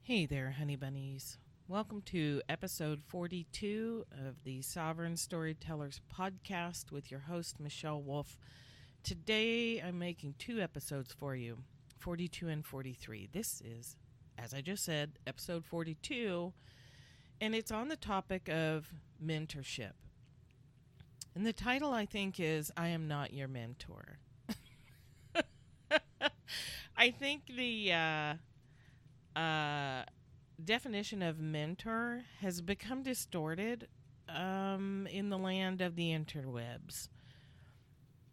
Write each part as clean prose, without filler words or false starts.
Hey there, honey bunnies. Welcome to episode 42 of the Sovereign Storytellers podcast with your host, Michelle Wolf. Today, I'm making two episodes for you, 42 and 43. This is, as I just said, episode 42, and it's on the topic of mentorship. And the title, I think, is I Am Not Your Mentor. I think the definition of mentor has become distorted in the land of the interwebs.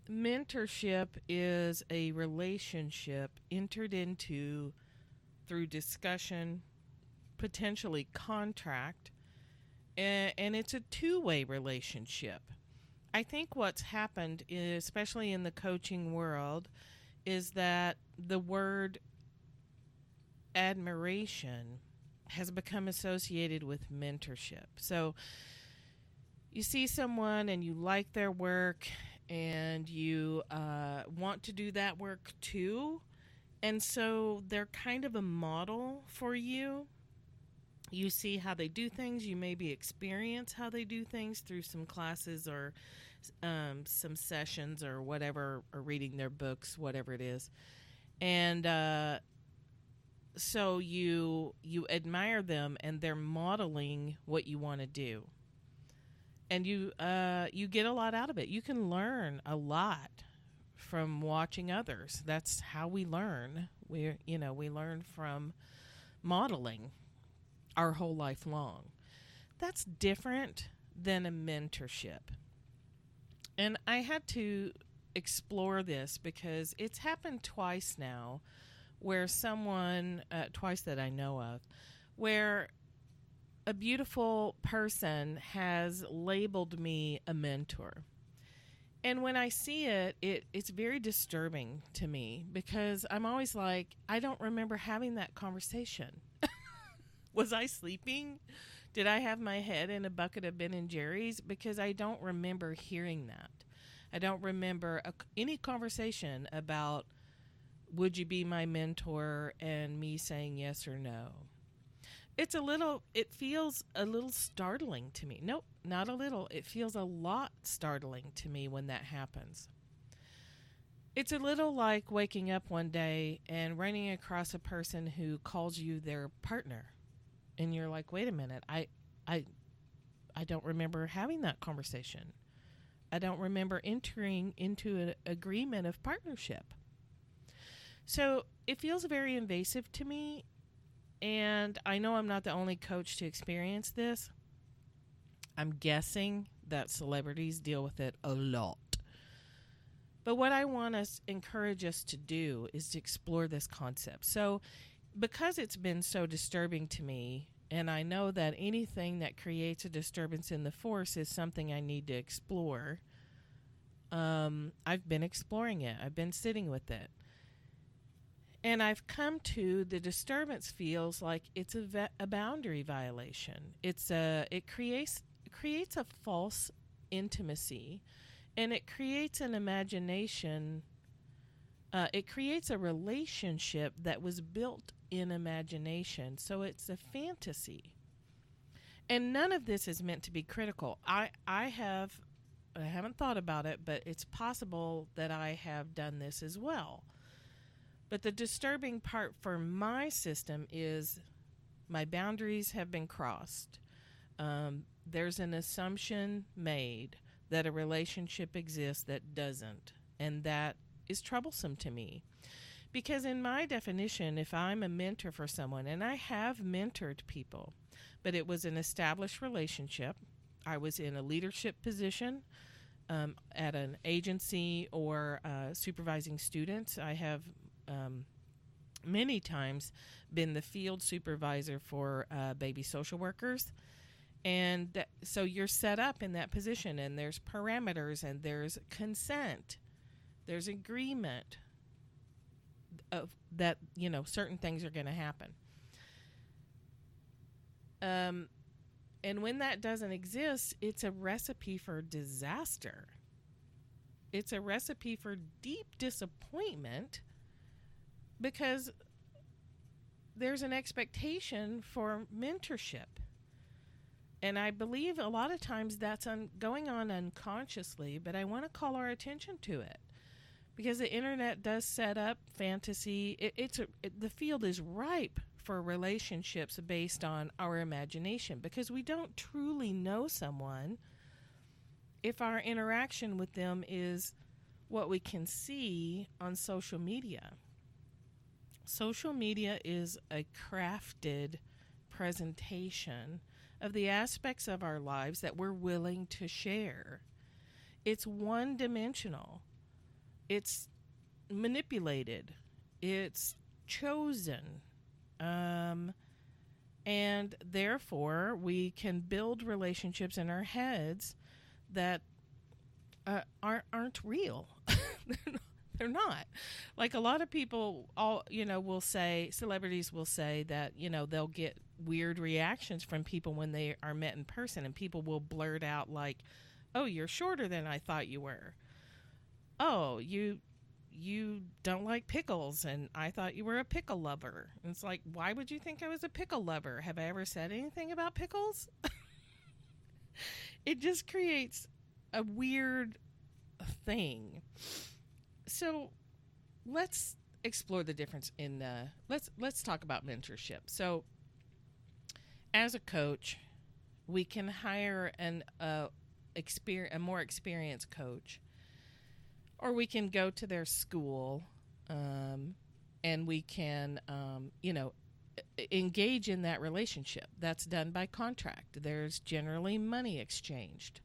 Mentorship is a relationship entered into through discussion, potentially contract, and it's a two-way relationship. I think what's happened, especially in the coaching world, is that the word admiration has become associated with mentorship. So you see someone and you like their work and you want to do that work too. And so they're kind of a model for you. You see how they do things. You maybe experience how they do things through some classes or some sessions or whatever, or reading their books, whatever it is. And so you admire them, and they're modeling what you want to do, and you get a lot out of it. You can learn a lot from watching others. That's how we learn. We learn from modeling our whole life long. That's different than a mentorship, and I had to explore this because it's happened twice now, where someone, twice that I know of, where a beautiful person has labeled me a mentor. And when I see it, it's very disturbing to me, because I'm always like, I don't remember having that conversation. Was I sleeping? Did I have my head in a bucket of Ben & Jerry's? Because I don't remember hearing that. I don't remember any conversation about, would you be my mentor, and me saying yes or no. It feels a little startling to me. Nope, not a little. It feels a lot startling to me when that happens. It's a little like waking up one day and running across a person who calls you their partner. And you're like, wait a minute, I don't remember having that conversation. I don't remember entering into an agreement of partnership. So it feels very invasive to me, and I know I'm not the only coach to experience this. I'm guessing that celebrities deal with it a lot. But what I want to encourage us to do is to explore this concept. So because it's been so disturbing to me, and I know that anything that creates a disturbance in the force is something I need to explore, I've been exploring it. I've been sitting with it. And I've come to the disturbance feels like it's a boundary violation. It creates a false intimacy, and it creates an imagination. It creates a relationship that was built in imagination. So it's a fantasy. And none of this is meant to be critical. I haven't thought about it, but it's possible that I have done this as well. But the disturbing part for my system is my boundaries have been crossed. There's an assumption made that a relationship exists that doesn't, and that is troublesome to me. Because in my definition, if I'm a mentor for someone, and I have mentored people, but it was an established relationship, I was in a leadership position at an agency or supervising students. I have many times been the field supervisor for baby social workers. And so you're set up in that position, and there's parameters, and there's consent, there's agreement of that, certain things are going to happen. And when that doesn't exist, it's a recipe for disaster. It's a recipe for deep disappointment, because there's an expectation for mentorship. And I believe a lot of times that's going on unconsciously, but I want to call our attention to it because the internet does set up fantasy. The field is ripe for relationships based on our imagination because we don't truly know someone if our interaction with them is what we can see on social media. Social media is a crafted presentation of the aspects of our lives that we're willing to share. It's one-dimensional. It's manipulated. It's chosen. And therefore, we can build relationships in our heads that aren't real. They're not. Like a lot of people, will say, celebrities will say that, they'll get weird reactions from people when they are met in person, and people will blurt out like, "Oh, you're shorter than I thought you were. Oh, you don't like pickles, and I thought you were a pickle lover." And it's like, why would you think I was a pickle lover? Have I ever said anything about pickles? It just creates a weird thing. So let's explore the difference in let's talk about mentorship. So as a coach, we can hire a more experienced coach, or we can go to their school, and we can engage in that relationship. That's done by contract. There's generally money exchanged.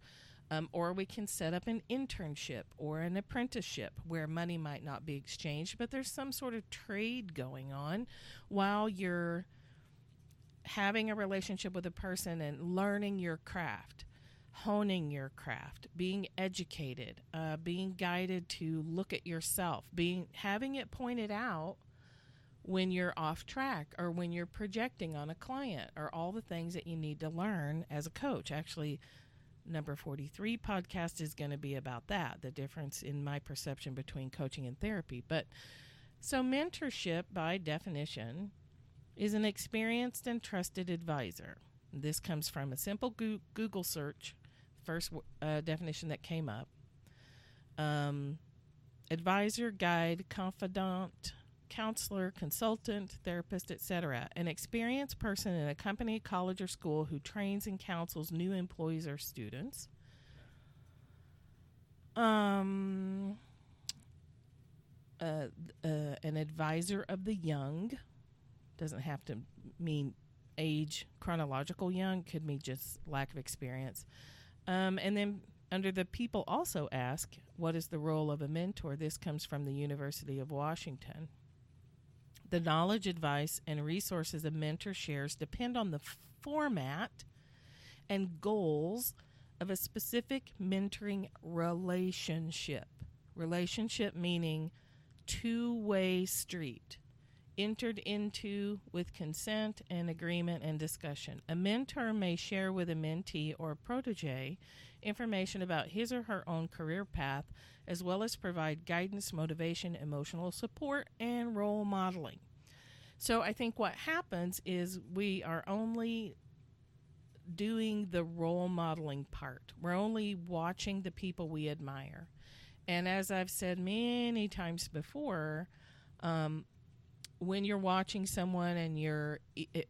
Or we can set up an internship or an apprenticeship where money might not be exchanged, but there's some sort of trade going on while you're having a relationship with a person and learning your craft, honing your craft, being educated, being guided to look at yourself, having it pointed out when you're off track or when you're projecting on a client, or all the things that you need to learn as a coach. Actually, number 43 podcast is going to be about that, the difference in my perception between coaching and therapy. But so mentorship, by definition, is an experienced and trusted advisor. This comes from a simple Google search, first definition that came up. Advisor, guide, confidant, counselor, consultant, therapist, etc. An experienced person in a company, college, or school who trains and counsels new employees or students. An advisor of the young. Doesn't have to mean age, chronological young. Could mean just lack of experience. And then under the people also ask, what is the role of a mentor? This comes from the University of Washington. The knowledge, advice, and resources a mentor shares depend on the format and goals of a specific mentoring relationship. Relationship meaning two-way street, entered into with consent and agreement and discussion. A mentor may share with a mentee or protege information about his or her own career path, as well as provide guidance, motivation, emotional support, and role modeling. So I think what happens is we are only doing the role modeling part. We're only watching the people we admire. And as I've said many times before, when you're watching someone and you're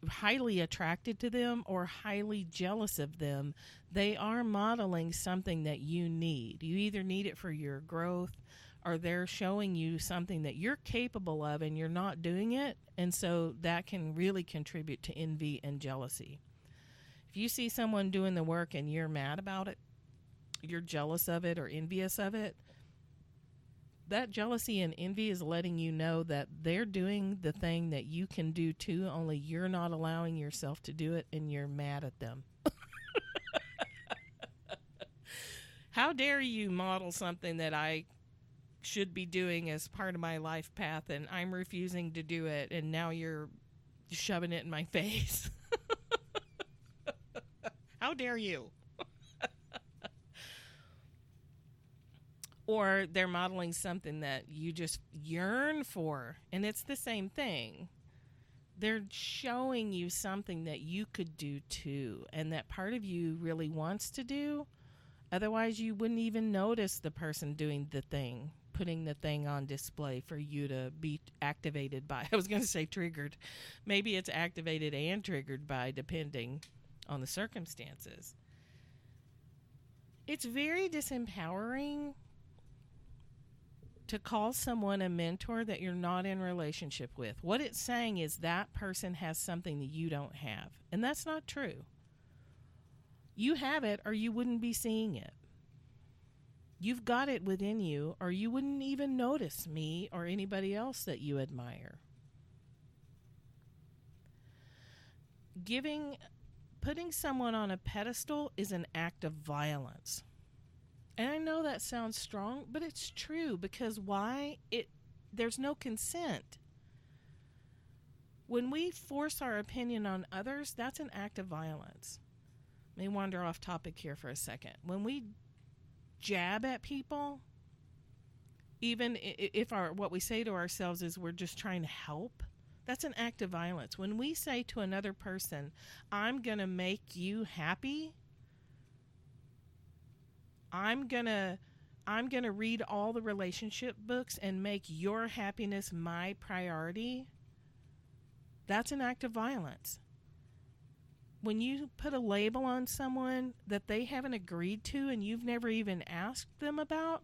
highly attracted to them or highly jealous of them, they are modeling something that you need. You either need it for your growth, or they're showing you something that you're capable of and you're not doing it. And so that can really contribute to envy and jealousy. If you see someone doing the work and you're mad about it, you're jealous of it or envious of it, that jealousy and envy is letting you know that they're doing the thing that you can do too, only you're not allowing yourself to do it and you're mad at them. How dare you model something that I should be doing as part of my life path and I'm refusing to do it, and now you're shoving it in my face. How dare you? Or they're modeling something that you just yearn for, and it's the same thing. they're showing you something that you could do too, and that part of you really wants to do. Otherwise, you wouldn't even notice the person doing the thing, putting the thing on display for you to be activated by. I was going to say triggered. Maybe it's activated and triggered by, depending on the circumstances. It's very disempowering to call someone a mentor that you're not in relationship with. What it's saying is that person has something that you don't have, and that's not true. You have it, or you wouldn't be seeing it. You've got it within you, or you wouldn't even notice me or anybody else that you admire. Putting someone on a pedestal is an act of violence. And I know that sounds strong, but it's true, because why? There's no consent. When we force our opinion on others, that's an act of violence. Let me wander off topic here for a second. When we jab at people, even if what we say to ourselves is we're just trying to help, that's an act of violence. When we say to another person, I'm going to make you happy, I'm going to read all the relationship books and make your happiness my priority, that's an act of violence. When you put a label on someone that they haven't agreed to and you've never even asked them about,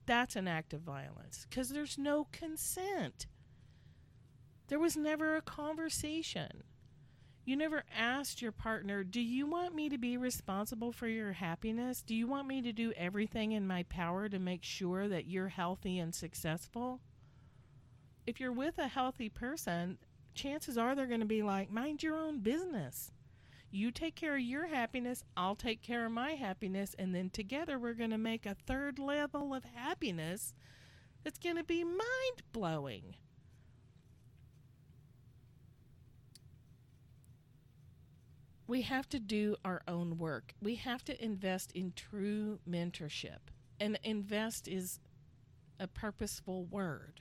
that's an act of violence, because there's no consent. There was never a conversation. You never asked your partner, do you want me to be responsible for your happiness? Do you want me to do everything in my power to make sure that you're healthy and successful? If you're with a healthy person, chances are they're going to be like, mind your own business. You take care of your happiness, I'll take care of my happiness, and then together we're going to make a third level of happiness that's going to be mind-blowing. We have to do our own work. We have to invest in true mentorship. And invest is a purposeful word.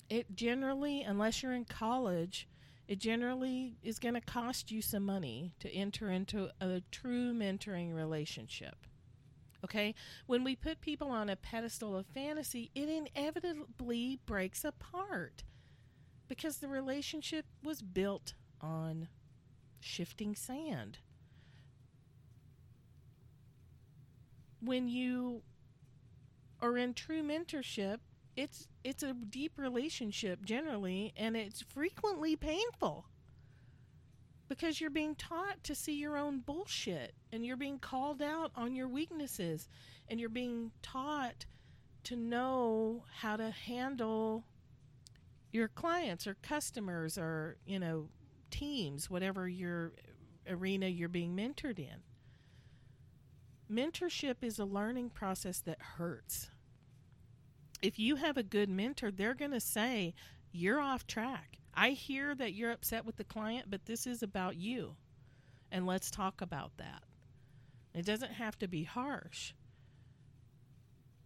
It generally, unless you're in college, it generally is going to cost you some money to enter into a true mentoring relationship. Okay? When we put people on a pedestal of fantasy, it inevitably breaks apart, because the relationship was built on shifting sand. When you are in true mentorship, it's a deep relationship generally, and it's frequently painful, because you're being taught to see your own bullshit, and you're being called out on your weaknesses, and you're being taught to know how to handle your clients or customers or, teams, whatever your arena you're being mentored in. Mentorship is a learning process that hurts. If you have a good mentor, they're going to say, you're off track. I hear that you're upset with the client, but this is about you, and let's talk about that. It doesn't have to be harsh.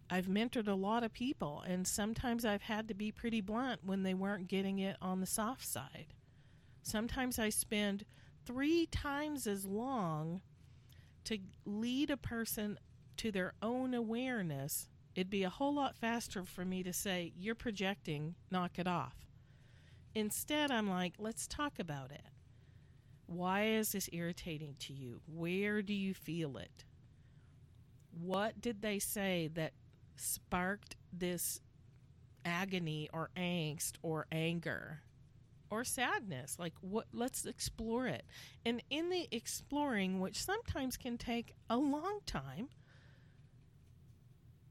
I've mentored a lot of people, and sometimes I've had to be pretty blunt when they weren't getting it on the soft side. Sometimes I spend 3 times as long to lead a person to their own awareness. It'd be a whole lot faster for me to say, you're projecting, knock it off. Instead, I'm like, let's talk about it. Why is this irritating to you? Where do you feel it? What did they say that sparked this agony or angst or anger or sadness? Like, what? Let's explore it. And in the exploring, which sometimes can take a long time,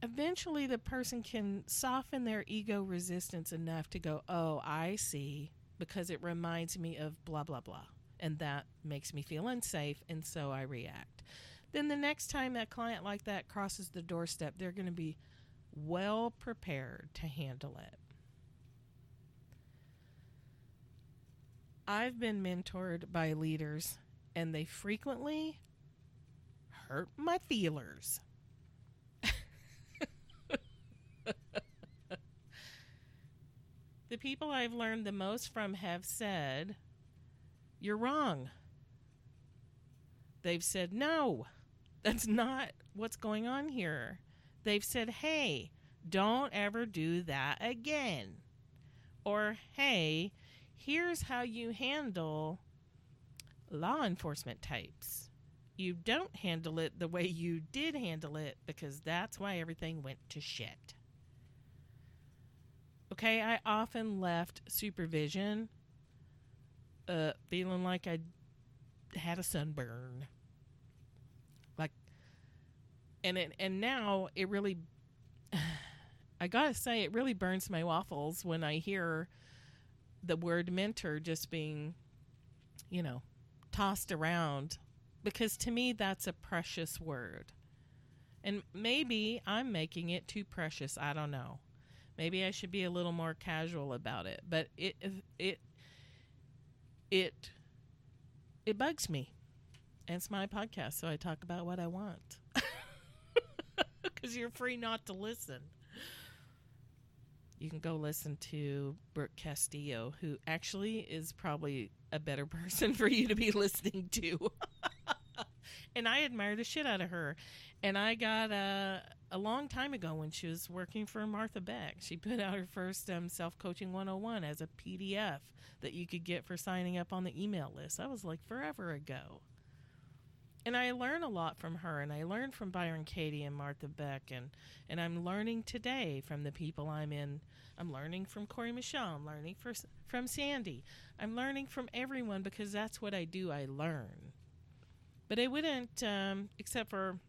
eventually the person can soften their ego resistance enough to go, oh, I see, because it reminds me of blah, blah, blah. And that makes me feel unsafe, and so I react. Then the next time that client like that crosses the doorstep, they're going to be well prepared to handle it. I've been mentored by leaders, and they frequently hurt my feelers. The people I've learned the most from have said, "You're wrong." They've said, "No, that's not what's going on here." They've said, "Hey, don't ever do that again." Or, "Hey, here's how you handle law enforcement types. You don't handle it the way you did handle it because that's why everything went to shit." Okay, I often left supervision feeling like I had a sunburn. Like, and now it really, I gotta say, it really burns my waffles when I hear the word mentor just being, tossed around, because to me that's a precious word. And maybe I'm making it too precious. I don't know. Maybe I should be a little more casual about it. But it bugs me. And it's my podcast, so I talk about what I want. Because you're free not to listen. You can go listen to Brooke Castillo, who actually is probably a better person for you to be listening to. And I admire the shit out of her. And I got a long time ago when she was working for Martha Beck. She put out her first Self-Coaching 101 as a PDF that you could get for signing up on the email list. That was like forever ago. And I learn a lot from her, and I learned from Byron Katie and Martha Beck, and I'm learning today from the people I'm in. I'm learning from Corey Michelle. I'm learning from Sandy. I'm learning from everyone because that's what I do. I learn. But I wouldn't, except for,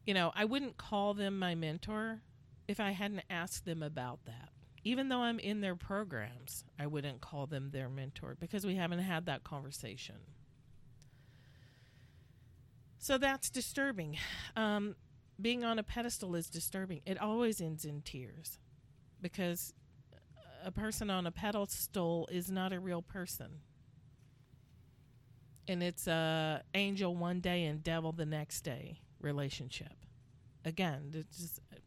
I wouldn't call them my mentor if I hadn't asked them about that. Even though I'm in their programs, I wouldn't call them their mentor because we haven't had that conversation. So that's disturbing. Being on a pedestal is disturbing. It always ends in tears because a person on a pedestal is not a real person. And it's a angel one day and devil the next day relationship. Again,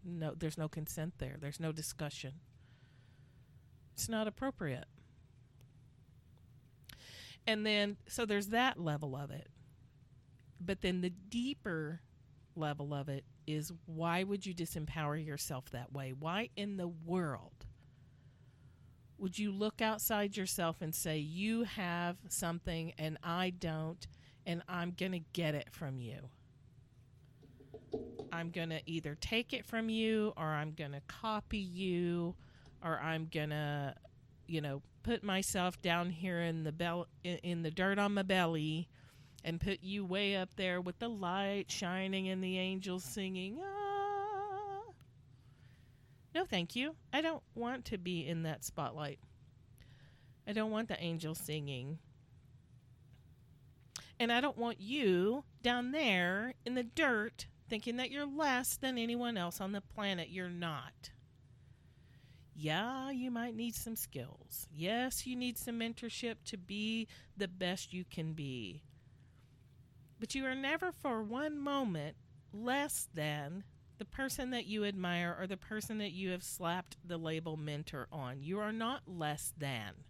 there's no consent there. There's no discussion. It's not appropriate. And then, so there's that level of it. But then the deeper level of it is, why would you disempower yourself that way? Why in the world would you look outside yourself and say, you have something and I don't, and I'm going to get it from you? I'm going to either take it from you, or I'm going to copy you, or I'm going to, put myself down here in the dirt on my belly and put you way up there with the light shining and the angels singing. Ah. No, thank you. I don't want to be in that spotlight. I don't want the angels singing. And I don't want you down there in the dirt thinking that you're less than anyone else on the planet. You're not. Yeah, you might need some skills. Yes, you need some mentorship to be the best you can be. But you are never for one moment less than the person that you admire or the person that you have slapped the label mentor on. You are not less than.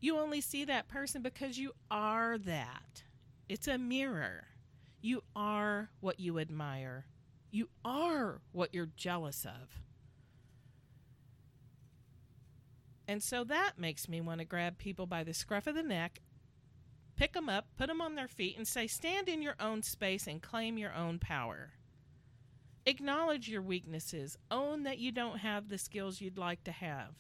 You only see that person because you are that. It's a mirror. You are what you admire. You are what you're jealous of. And so that makes me want to grab people by the scruff of the neck, pick them up, put them on their feet, and say, stand in your own space and claim your own power. Acknowledge your weaknesses. Own that you don't have the skills you'd like to have.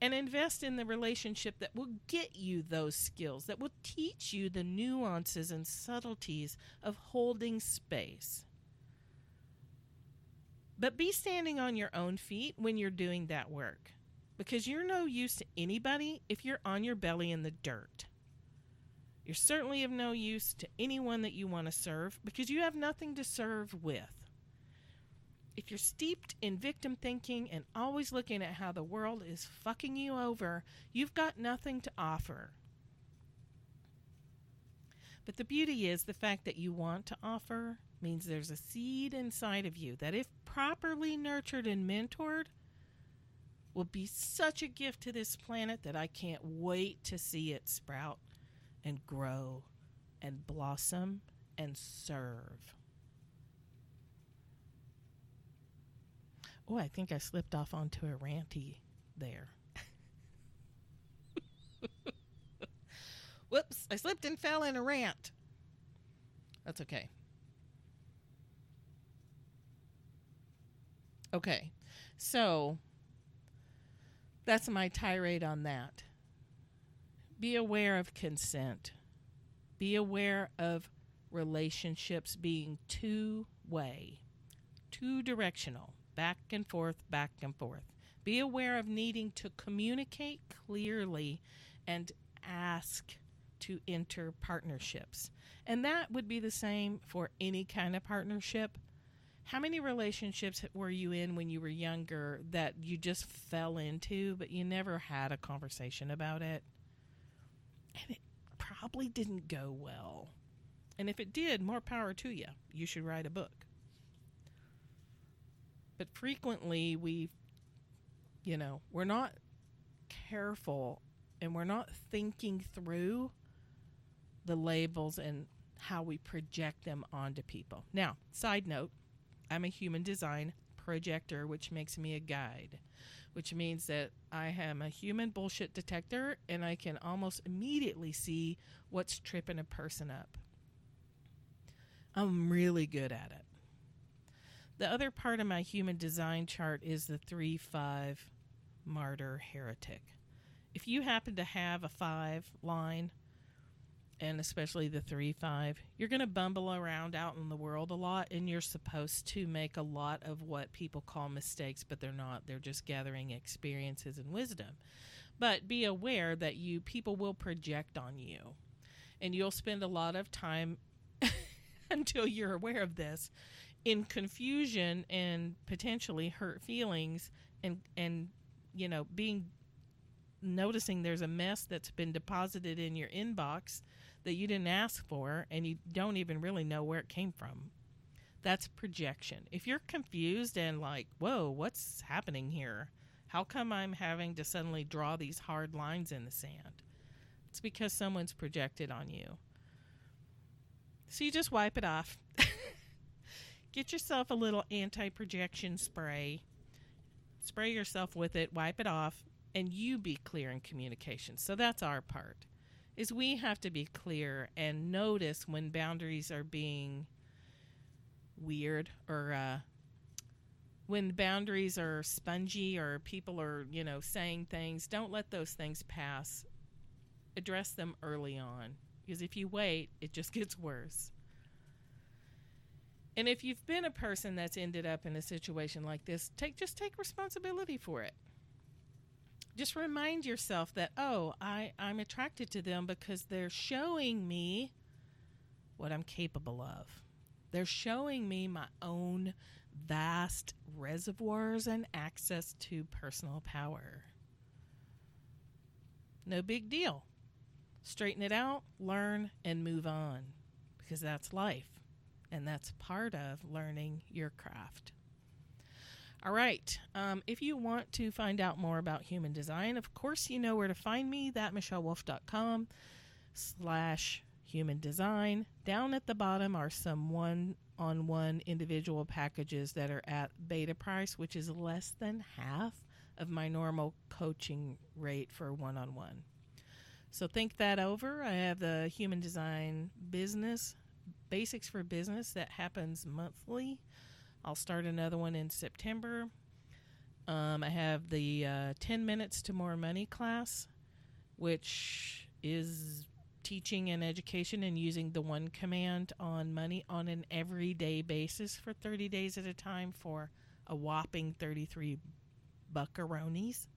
And invest in the relationship that will get you those skills, that will teach you the nuances and subtleties of holding space. But be standing on your own feet when you're doing that work, because you're no use to anybody if you're on your belly in the dirt. You're certainly of no use to anyone that you want to serve because you have nothing to serve with. If you're steeped in victim thinking and always looking at how the world is fucking you over, you've got nothing to offer. But the beauty is the fact that you want to offer means there's a seed inside of you that, if properly nurtured and mentored, will be such a gift to this planet that I can't wait to see it sprout and grow and blossom and serve. Oh, I think I slipped off onto a ranty there. Whoops, I slipped and fell in a rant. That's okay. Okay, so that's my tirade on that. Be aware of consent. Be aware of relationships being two-way, two-directional, back and forth, back and forth. Be aware of needing to communicate clearly and ask to enter partnerships. And that would be the same for any kind of partnership. How many relationships were you in when you were younger that you just fell into, but you never had a conversation about it? And it probably didn't go well. And if it did, more power to you. You should write a book. But frequently we're not careful and we're not thinking through the labels and how we project them onto people. Now, side note, I'm a human design projector, which makes me a guide, which means that I am a human bullshit detector and I can almost immediately see what's tripping a person up. I'm really good at it. The other part of my human design chart is the 3-5 martyr heretic. If you happen to have a 5 line, and especially the 3-5, you're going to bumble around out in the world a lot, and you're supposed to make a lot of what people call mistakes, but they're not. They're just gathering experiences and wisdom. But be aware that people will project on you, and you'll spend a lot of time until you're aware of this in confusion and potentially hurt feelings and noticing there's a mess that's been deposited in your inbox that you didn't ask for and you don't even really know where it came from. That's projection. If you're confused and like, whoa, what's happening here? How come I'm having to suddenly draw these hard lines in the sand? It's because someone's projected on you. So you just wipe it off. Get yourself a little anti-projection spray. Spray yourself with it, wipe it off, and you be clear in communication. So that's our part, is we have to be clear and notice when boundaries are being weird or when boundaries are spongy or people are, saying things. Don't let those things pass. Address them early on, because if you wait, it just gets worse. And if you've been a person that's ended up in a situation like this, just take responsibility for it. Just remind yourself that, I'm attracted to them because they're showing me what I'm capable of. They're showing me my own vast reservoirs and access to personal power. No big deal. Straighten it out, learn, and move on, because that's life. And that's part of learning your craft. All right. If you want to find out more about human design, of course, you know where to find me, thatmichellewolf.com/human design. Down at the bottom are some one-on-one individual packages that are at beta price, which is less than half of my normal coaching rate for one-on-one. So think that over. I have the human design business Basics for Business that happens monthly. I'll start another one in September. I have the 10 Minutes to More Money class, which is teaching and education and using the one command on money on an everyday basis for 30 days at a time for a whopping 33 buckaroonies.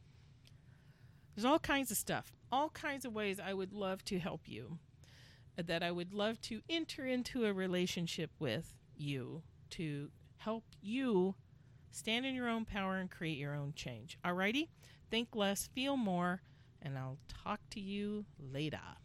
There's all kinds of stuff, all kinds of ways I would love to help you, that I would love to enter into a relationship with you to help you stand in your own power and create your own change. Alrighty? Think less, feel more, and I'll talk to you later.